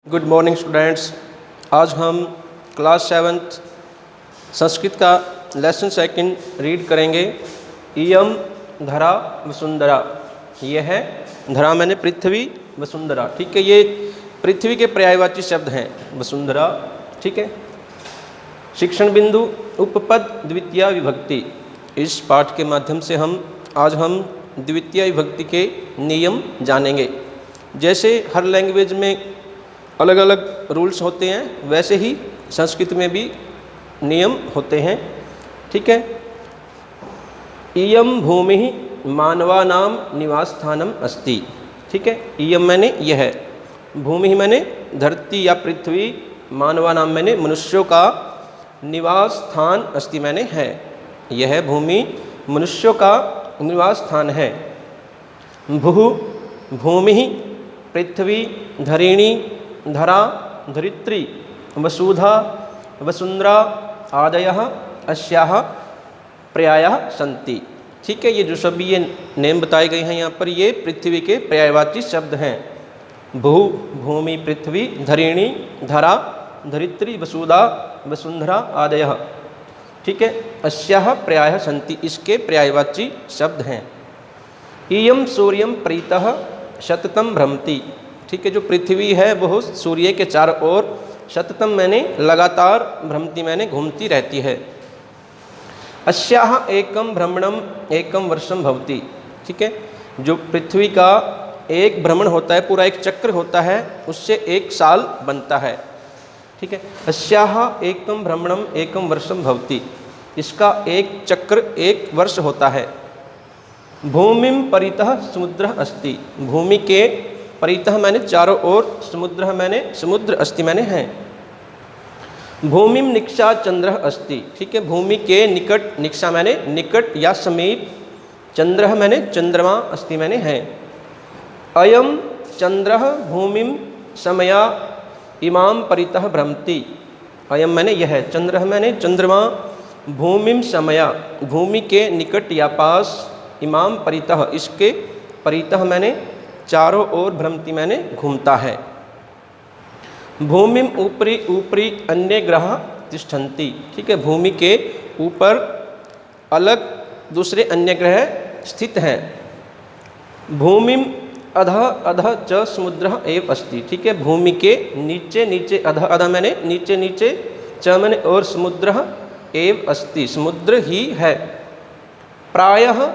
Good morning students. आज हम class 7th Sanskrit का लेसन सेकंड रीड करेंगे। इयम धरा वसुंधरा। ये है धरा मैंने पृथ्वी, वसुंधरा। ठीक है, ये पृथ्वी के पर्यायवाची शब्द हैं वसुंधरा। ठीक है। शिक्षण बिंदु उपपद द्वितीया विभक्ति। इस पाठ के माध्यम से आज हम द्वितीय विभक्ति के नियम जानेंगे। जैसे हर लैंग्वेज में अलग अलग रूल्स होते हैं, वैसे ही संस्कृत में भी नियम होते हैं। ठीक है। इयम भूमि मानवानाम निवास स्थानम अस्ति। ठीक है। इयम मैंने यह है, भूमि मैंने धरती या पृथ्वी, मानवानाम मैंने मनुष्यों का, निवास स्थान अस्ति मैंने है। यह भूमि मनुष्यों का निवास स्थान है। भू भूमि, पृथ्वी, धरिणी, धरा, धरित्री, वसुधा, वसुंधरा आदयः अस्याः पर्यायः सन्ति। ठीक है। ये जो सभी ये नेम बताए गए हैं यहाँ पर, ये पृथ्वी के पर्यायवाची शब्द हैं। भू भूमि, पृथ्वी, धरिणी, धरा, धरित्री, वसुधा, वसुंधरा आदयः। ठीक है। अस्याः पर्यायः सन्ति, इसके पर्यायवाची शब्द हैं। इयं सूर्यं परितः शततं भ्रमति। ठीक है। जो पृथ्वी है वह सूर्य के चारों ओर शततम मैंने लगातार, भ्रमति मैंने घूमती रहती है। अस्याः एकम भ्रमणम एकम वर्षम भवति। ठीक है। जो पृथ्वी का एक भ्रमण होता है, पूरा एक चक्र होता है, उससे एक साल बनता है। ठीक है। अस्याः एकम भ्रमणम एकम वर्षम भवति, इसका एक चक्र एक वर्ष होता है। भूमिम परितः समुद्र अस्ति। भूमि के परितः मैंने चारों ओर, समुद्र मैंने समुद्र अस्ति मैंने है। भूमिम निक्षा चंद्र अस्ति। ठीक है। भूमि के निकट, निक्षा मैंने निकट या समीप, चंद्र मैंने चंद्रमा अस्ति मैंने है। अयम चंद्र भूमिम समया इमाम परितः भ्रमति। अयम मैंने यह है, चंद्र मैंने चंद्रमा, भूमिम समया भूमि के निकट या पास, इमाम परितः इसके परितः मैंने चारों ओर, भ्रमति मैंने घूमता है। भूमिम ऊपरी ऊपरी अन्य ग्रह तिष्ठन्ति। ठीक है। भूमि के ऊपर अलग दूसरे अन्य ग्रह स्थित हैं। भूमिम अधः अधः च समुद्र एव अस्ति। ठीक है। भूमि के नीचे नीचे, अधः अधः मैंने नीचे नीचे, च मैंने और, समुद्र एव अस्ति समुद्र ही है। प्रायः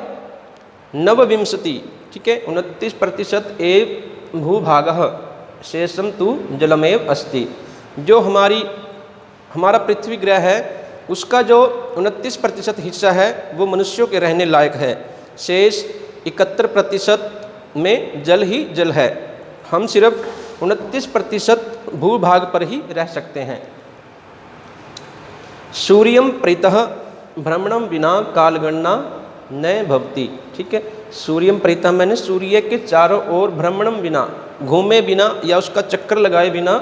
नवविंशति। ठीक है। 29% एव भूभागः शेषम तु जलमेव अस्ति। जो हमारा पृथ्वी ग्रह है, उसका जो 29% हिस्सा है वो मनुष्यों के रहने लायक है। शेष 71% में जल ही जल है। हम सिर्फ 29% भूभाग पर ही रह सकते हैं। सूर्यम परितः भ्रमणम विना कालगणना न भवति। ठीक है। सूर्यम परितः मैंने सूर्य के चारों ओर, भ्रमणम बिना घूमे बिना या उसका चक्कर लगाए बिना,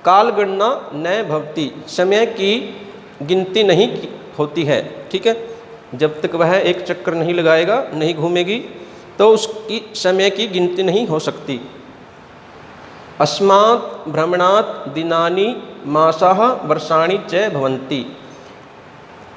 कालगणना न भवति समय की गिनती नहीं होती है। ठीक है। जब तक वह एक चक्कर नहीं लगाएगा, नहीं घूमेगी, तो उसकी समय की गिनती नहीं हो सकती। अस्मात् भ्रमणात् दिनानि मासाः वर्षाणि च भवन्ति।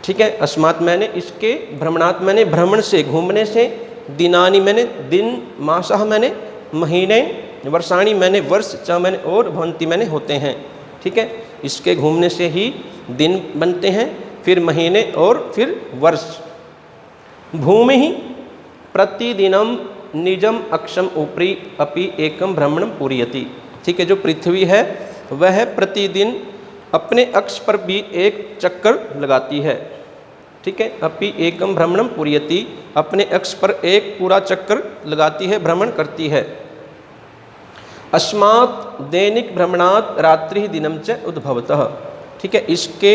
ठीक है। अस्मात् मैंने इसके, भ्रमणात् मैंने भ्रमण से, घूमने से, दिनानि मैंने दिन, मासाः मैंने महीने, वर्षाणि मैंने वर्ष, च मैंने और, भवन्ति मैंने होते हैं। ठीक है। इसके घूमने से ही दिन बनते हैं, फिर महीने और फिर वर्ष। भूमि ही प्रतिदिनम निजम अक्षम ऊपरी अपि एकम भ्रमणम पूरयति। ठीक है। जो पृथ्वी है वह प्रतिदिन अपने अक्ष पर भी एक चक्कर लगाती है। ठीक है। अपि एकम भ्रमणम पूरयति, अपने अक्ष पर एक पूरा चक्कर लगाती है, भ्रमण करती है। अस्मात् दैनिक भ्रमणात् रात्रि दिनम च उद्भवतः। ठीक है। इसके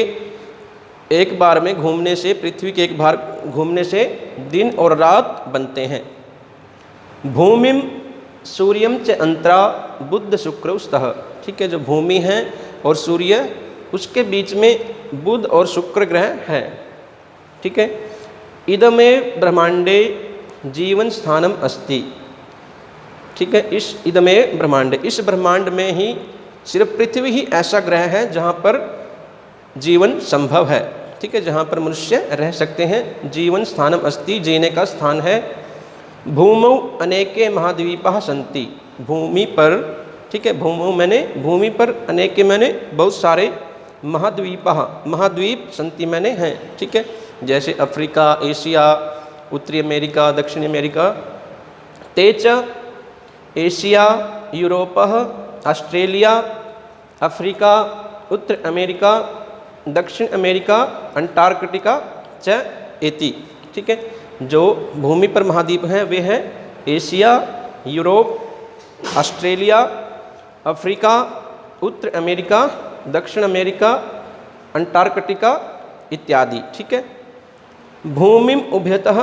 एक बार में घूमने से, पृथ्वी के एक बार घूमने से दिन और रात बनते हैं। भूमिम सूर्यम च अंतरा बुध शुक्र स्तः। ठीक है। जो भूमि है और सूर्य, उसके बीच में बुध और शुक्र ग्रह है। ठीक है। इदमेव ब्रह्मांडे जीवन स्थानम अस्ति। ठीक है। इस इदमेव ब्रह्मांडे, इस ब्रह्मांड में ही सिर्फ पृथ्वी ही ऐसा ग्रह है जहाँ पर जीवन संभव है, ठीक है, जहाँ पर मनुष्य रह सकते हैं। जीवन स्थानम अस्ति, जीने का स्थान है। भूमौ अनेके महाद्वीपाः सन्ति, भूमि पर, ठीक है, भूमौ मैंने भूमि पर, अनेके मैंने बहुत सारे, महाद्वीपाः महाद्वीप, सन्ति मैंने हैं, ठीक है, जैसे अफ्रीका, एशिया, उत्तरी अमेरिका, दक्षिण अमेरिका। ते च एशिया, यूरोपः, ऑस्ट्रेलिया, अफ्रीका, उत्तर अमेरिका, दक्षिण अमेरिका, अंटार्कटिका च एति, ठीक है। जो भूमि पर महाद्वीप हैं वे हैं एशिया, यूरोप, ऑस्ट्रेलिया, अफ्रीका, उत्तर अमेरिका, दक्षिण अमेरिका, अंटार्कटिका इत्यादि, ठीक है। भूमिम उभयतः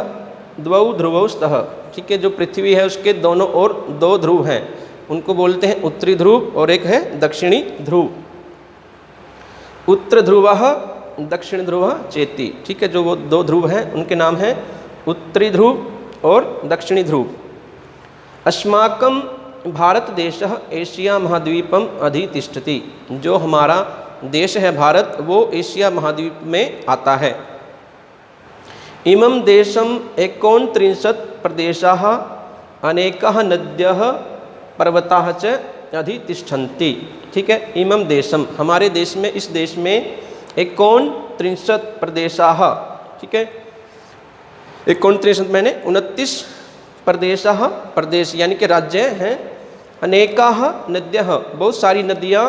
द्वौ ध्रुवौ स्तः, ठीक है, जो पृथ्वी है उसके दोनों ओर दो ध्रुव हैं, उनको बोलते हैं उत्तरी ध्रुव और एक है दक्षिणी ध्रुव। उत्तर ध्रुवः दक्षिण ध्रुवः चेति, ठीक है, जो वो दो ध्रुव हैं उनके नाम हैं उत्तरी ध्रुव और दक्षिणी ध्रुव। अस्माकं भारत देशः एशिया महाद्वीपम अधितिष्ठति, जो हमारा देश है भारत वो एशिया महाद्वीप में आता है। इमं देशम 39 प्रदेशाः अनेकाः नद्यः पर्वताः च अधितिष्ठन्ति, ठीक है। इमं देशम, हमारे देश में, इस देश में 39 प्रदेशाः, ठीक है, 39 मैंने 29 प्रदेशाः, प्रदेश यानी कि राज्य हैं। अनेकाः नद्यः, बहुत सारी नदियाँ,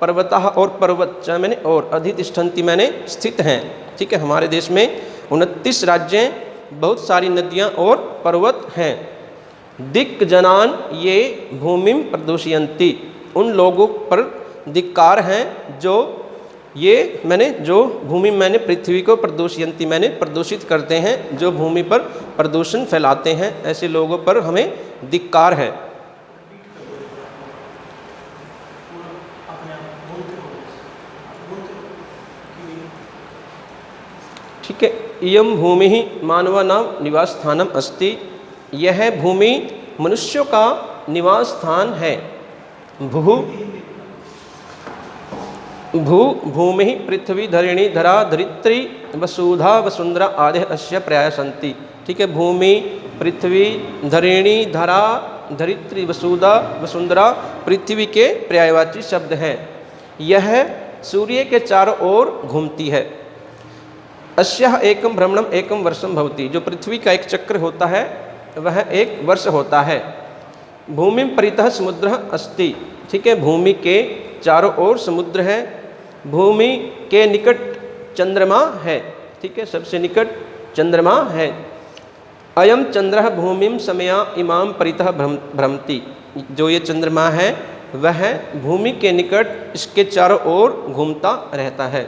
पर्वताः और पर्वत च मैंने और, अधितिष्ठन्ति मैंने स्थित हैं, ठीक है। हमारे देश में 29 राज्य, बहुत सारी नदियाँ और पर्वत हैं। दिक्जनान ये भूमिम प्रदूषयन्ति, उन लोगों पर धिक्कार हैं जो ये मैंने जो भूमि मैंने पृथ्वी को प्रदूषयन्ति मैंने प्रदूषित करते हैं, जो भूमि पर प्रदूषण फैलाते हैं, ऐसे लोगों पर हमें धिक्कार है। ठीक है। इयं भूमि ही मानवानां निवास स्थानम अस्ति, यह भूमि मनुष्यों का निवास स्थान है। भूमि पृथ्वी धरिणी धरा धरित्री वसुधा वसुंधरा आदि अस्य पर्याय सन्ति, ठीक है। भूमि, पृथ्वी, धरिणी, धरा, धरित्री, वसुधा, वसुंधरा पृथ्वी के पर्यायवाची शब्द हैं। यह सूर्य के चारों ओर घूमती है। अस्याः एकं भ्रमणम एकं वर्षम भवति, जो पृथ्वी का एक चक्र होता है वह एक वर्ष होता है। भूमि परितः समुद्र अस्ति, ठीक है, भूमि के चारों ओर समुद्र है। भूमि के निकट चंद्रमा है, ठीक है, सबसे निकट चंद्रमा है। अयम चंद्रः भूमिम समया इमाम परितः भ्रमति, जो ये चंद्रमा है वह भूमि के निकट इसके चारों ओर घूमता रहता है।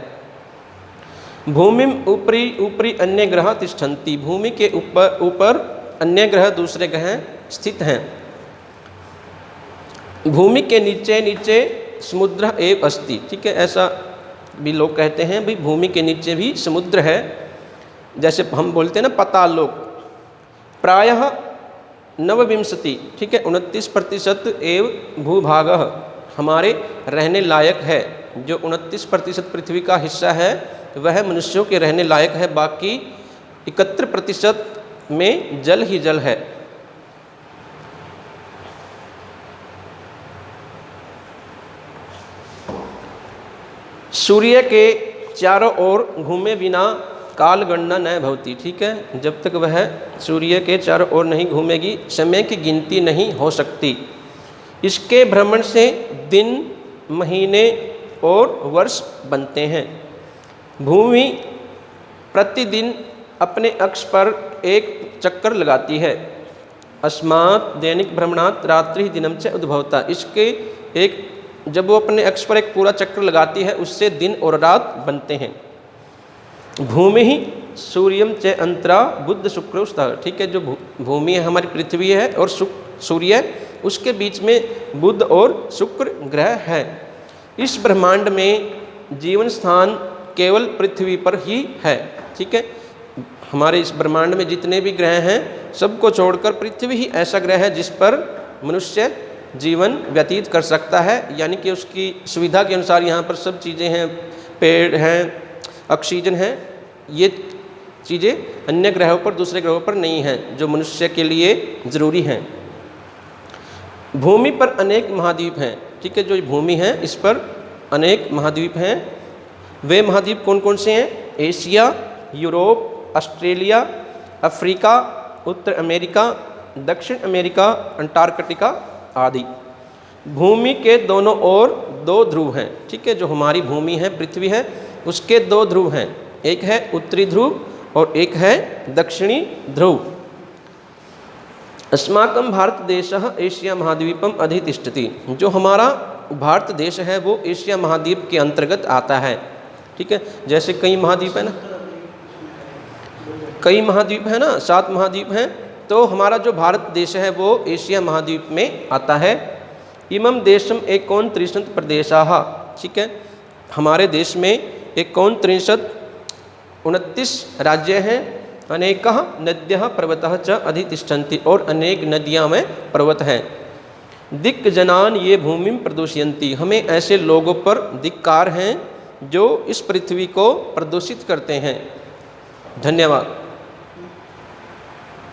भूमिम ऊपरी ऊपरी अन्य ग्रह तिष्ठन्ति, भूमि के ऊपर अन्य ग्रह दूसरे ग्रह स्थित हैं। भूमि के नीचे नीचे समुद्र एव अस्ति, ठीक है, ऐसा भी लोग कहते हैं भाई भूमि के नीचे भी समुद्र है, जैसे हम बोलते हैं ना पाताल लोक। प्रायः 29, ठीक है, 29% एव भूभागः हमारे रहने लायक है। जो 29% पृथ्वी का हिस्सा है वह मनुष्यों के रहने लायक है, बाकी 71% में जल ही जल है। सूर्य के चारों ओर घूमे बिना काल गणना न भवति, ठीक है, जब तक वह सूर्य के चारों ओर नहीं घूमेगी समय की गिनती नहीं हो सकती। इसके भ्रमण से दिन, महीने और वर्ष बनते हैं। भूमि प्रतिदिन अपने अक्ष पर एक चक्कर लगाती है। अस्मात् दैनिक भ्रमणात् रात्रि दिनम च उद्भवता, इसके एक जब वो अपने अक्ष पर एक पूरा चक्र लगाती है उससे दिन और रात बनते हैं। भूमि ही सूर्यम च अंतरा बुध शुक्र स्तः, ठीक है, जो भूमि है हमारी पृथ्वी है और सूर्य उसके बीच में बुध और शुक्र ग्रह है। इस ब्रह्मांड में जीवन स्थान केवल पृथ्वी पर ही है, ठीक है। हमारे इस ब्रह्मांड में जितने भी ग्रह हैं सबको छोड़कर पृथ्वी ही ऐसा ग्रह है जिस पर मनुष्य जीवन व्यतीत कर सकता है, यानी कि उसकी सुविधा के अनुसार यहाँ पर सब चीज़ें हैं, पेड़ हैं, ऑक्सीजन है। ये चीज़ें अन्य ग्रहों पर, दूसरे ग्रहों पर नहीं हैं, जो मनुष्य के लिए ज़रूरी हैं। भूमि पर अनेक महाद्वीप हैं, ठीक है, जो भूमि है इस पर अनेक महाद्वीप हैं। वे महाद्वीप कौन कौन से हैं? एशिया, यूरोप, ऑस्ट्रेलिया, अफ्रीका, उत्तर अमेरिका, दक्षिण अमेरिका, अंटार्कटिका आदि। भूमि के दोनों ओर 2 ध्रुव हैं, ठीक है, जो हमारी भूमि है, पृथ्वी है, उसके 2 ध्रुव हैं, एक है उत्तरी ध्रुव और एक है दक्षिणी ध्रुव। अस्माकं भारत देशः एशिया महाद्वीपम अधितिष्ठति। जो हमारा भारत देश है वो एशिया महाद्वीप के अंतर्गत आता है, ठीक है। जैसे कई महाद्वीप है ना, कई महाद्वीप है ना, 7 महाद्वीप हैं, तो हमारा जो भारत देश है वो एशिया महाद्वीप में आता है। इमं देशम एकोनत्रिंशत् प्रदेशाः, ठीक है, हमारे देश में 29 राज्य हैं। अनेकः नद्यः पर्वतः च अधितिष्ठन्ति, और अनेक नदियाँ में पर्वत हैं। दिक्जनान ये भूमिं प्रदूषयन्ति, हमें ऐसे लोगों पर धिक्कार हैं जो इस पृथ्वी को प्रदूषित करते हैं। धन्यवाद।